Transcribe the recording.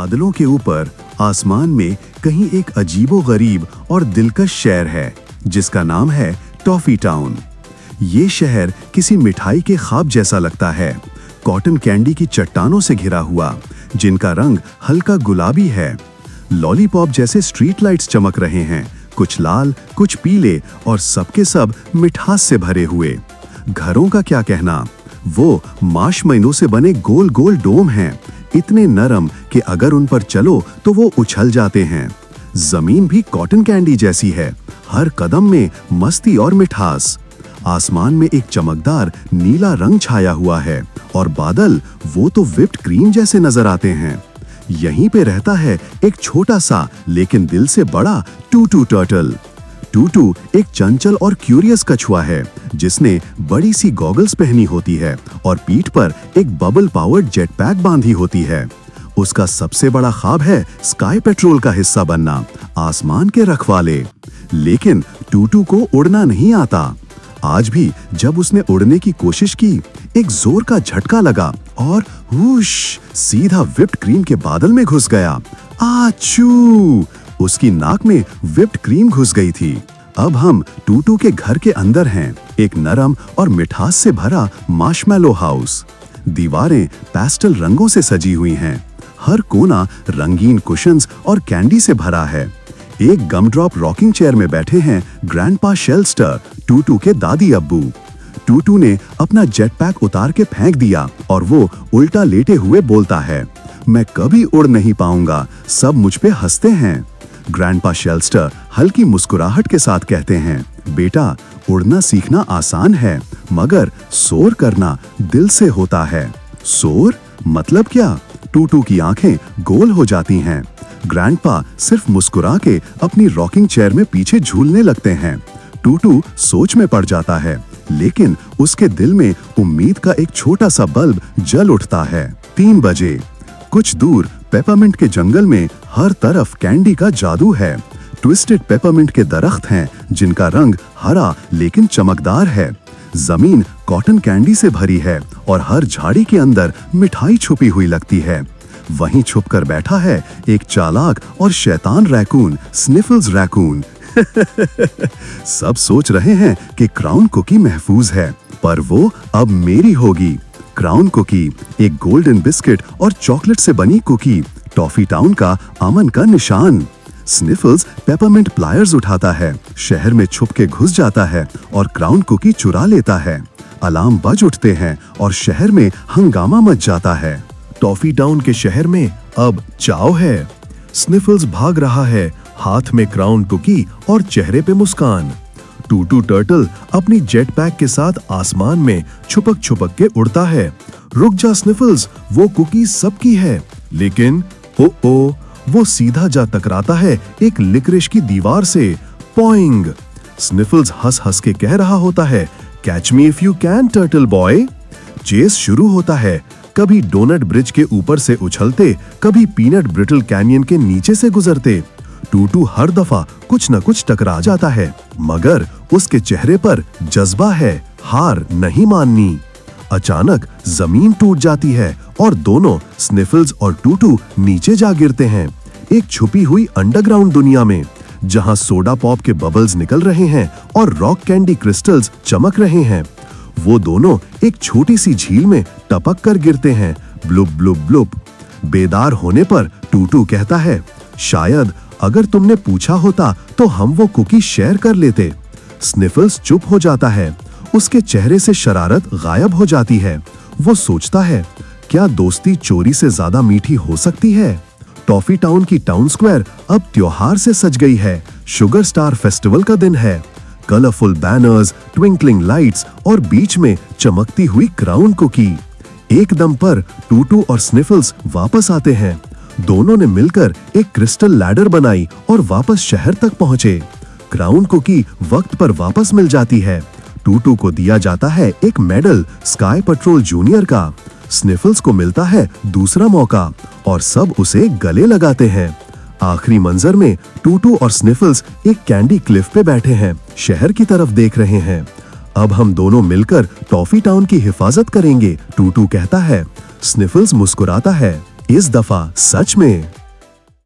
बादलों के ऊपर आसमान में कहीं एक अजीबोगरीब और दिलकश शहर है जिसका नाम है टॉफी टाउन। ये शहर किसी मिठाई के ख्वाब जैसा लगता है, कॉटन कैंडी की चट्टानों से घिरा हुआ जिनका रंग हल्का गुलाबी है। लॉलीपॉप जैसे स्ट्रीट लाइट्स चमक रहे हैं, कुछ लाल कुछ पीले और सबके सब मिठास से भरे हुए। घरों का क्या कहना, वो मार्शमैलो से बने गोल गोल डोम हैं, इतने नरम कि अगर उन पर चलो तो वो उछल जाते हैं। जमीन भी कॉटन कैंडी जैसी है, हर कदम में मस्ती और मिठास। आसमान में एक चमकदार नीला रंग छाया हुआ है और बादल वो तो व्हिप्ड क्रीम जैसे नजर आते हैं। यहीं पे रहता है एक छोटा सा लेकिन दिल से बड़ा टूटू टर्टल। टूटू एक चंचल और क्यूरियस कछुआ है जिसने बड़ी सी गॉगल्स पहनी होती है और पीठ पर एक बबल पावर्ड जेट पैक बांधी होती है। उसका सबसे बड़ा ख्वाब है स्काई पेट्रोल का हिस्सा बनना, आसमान के रखवाले। लेकिन टूटू को उड़ना नहीं आता। आज भी जब उसने उड़ने की कोशिश की, एक जोर का झटका लगा और हुश सीधा व्हिप्ड क्रीम के बादल में घुस गया। आचू! उसकी नाक में व्हिप्ड क्रीम घुस गई थी। अब हम टूटू के घर के अंदर हैं, एक नरम और मिठास से भरा मार्शमैलो हाउस। दीवारें पेस्टल रंगों से सजी हुई हैं, हर कोना रंगीन कुशन्स और कैंडी से भरा है। एक गम ड्रॉप रॉकिंग चेयर में बैठे हैं ग्रैंडपा शेल्स्टर, टूटू के दादी अब्बू। टूटू ने अपना जेट पैक उतार के फेंक दिया और वो उल्टा लेटे हुए बोलता है, मैं कभी उड़ नहीं पाऊंगा, सब मुझ पे हंसते हैं। ग्रैंडपा शेल्स्टर हल्की मुस्कुराहट के साथ कहते हैं, बेटा उड़ना सीखना आसान है मगर सोर करना दिल से होता है। सोर मतलब क्या? टूटू की आंखें गोल हो जाती हैं। ग्रैंडपा सिर्फ मुस्कुरा के अपनी रॉकिंग चेयर में पीछे झूलने लगते हैं। टूटू सोच में पड़ जाता है, लेकिन उसके दिल में उम्मीद का एक छोटा सा बल्ब जल उठता है। 3 बजे कुछ दूर पेपरमिंट के जंगल में हर तरफ कैंडी का जादू है। ट्विस्टेड पेपरमिंट के दरख्त हैं जिनका रंग हरा लेकिन चमकदार है। जमीन कॉटन कैंडी से भरी है और हर झाड़ी के अंदर मिठाई छुपी हुई लगती है। वहीं छुपकर बैठा है एक चालाक और शैतान रैकून, स्निफल्स रैकून। सब सोच रहे हैं कि क्राउन कुकी महफूज है, पर वो अब मेरी होगी। क्राउन कुकी एक गोल्डन बिस्किट और चॉकलेट से बनी कुकी, टॉफी टाउन का अमन का निशान। स्निफल्स पेपरमिंट प्लायर्स उठाता है, शहर में छुप के घुस जाता है और क्राउन कुकी चुरा लेता है। अलार्म बज उठते हैं और शहर में हंगामा मच जाता है। टॉफी टाउन के शहर में अब चाव है। स्निफल्स भाग रहा है, हाथ में क्राउन कुकी और चेहरे पे मुस्कान। टूटू टर्टल अपनी जेट पैक के साथ आसमान में छुपक छुपक के उड़ता है। रुक जा स्निफल्स, वो कुकी सबकी है। लेकिन ओ वो सीधा जा टकराता है एक लिकरिश की दीवार से। पॉइंग! स्निफल्स हंस हंस के कह रहा होता है, catch me if you can turtle boy. Chess शुरू होता है, कभी डोनट ब्रिज के ऊपर से उछलते, कभी पीनट ब्रिटल कैनियन के नीचे से गुजरते। टूटू हर दफा कुछ न कुछ टकरा जाता है, मगर उसके चेहरे पर जज्बा है, हार नहीं माननी। अचानक जमीन टूट जाती है और दोनों स्निफल्स और टूटू नीचे जा गिरते हैं, एक छुपी हुई अंडरग्राउंड दुनिया में, जहां सोडा पॉप के बबल्स निकल रहे हैं और रॉक कैंडी क्रिस्टल्स चमक रहे हैं। वो दोनों एक छोटी सी झील में टपक कर गिरते हैं, ब्लुप ब्लुप ब्लुप। बेदार होने पर टूटू कहता है, शायद अगर तुमने पूछा होता तो हम वो कुकी शेयर कर लेते। स्निफल्स चुप हो जाता है, उसके चेहरे से शरारत गायब हो जाती है। वो सोचता है, क्या दोस्ती चोरी से ज्यादा मीठी हो सकती है? टॉफी टाउन की टाउन स्क्वायर अब त्योहार से सज गई है। शुगर स्टार फेस्टिवल का दिन है। कलरफुल बैनर्स, ट्विंकलिंग लाइट्स और बीच में चमकती हुई क्राउन कुकी। एक दम पर टूटू और स्निफल्स वापस आते हैं। दोनों ने मिलकर एक क्रिस्टल लैडर बनाई और वापस शहर तक पहुंचे। क्राउन कुकी वक्त पर वापस मिल जाती है। टूटू को दिया जाता है एक मेडल स्काई पेट्रोल जूनियर का। स्निफल्स को मिलता है दूसरा मौका और सब उसे गले लगाते हैं। आखिरी मंजर में टूटू और स्निफल्स एक कैंडी क्लिफ पे बैठे हैं, शहर की तरफ देख रहे हैं। अब हम दोनों मिलकर टॉफी टाउन की हिफाजत करेंगे, टूटू कहता है। स्निफल्स मुस्कुराता है, इस दफा सच में।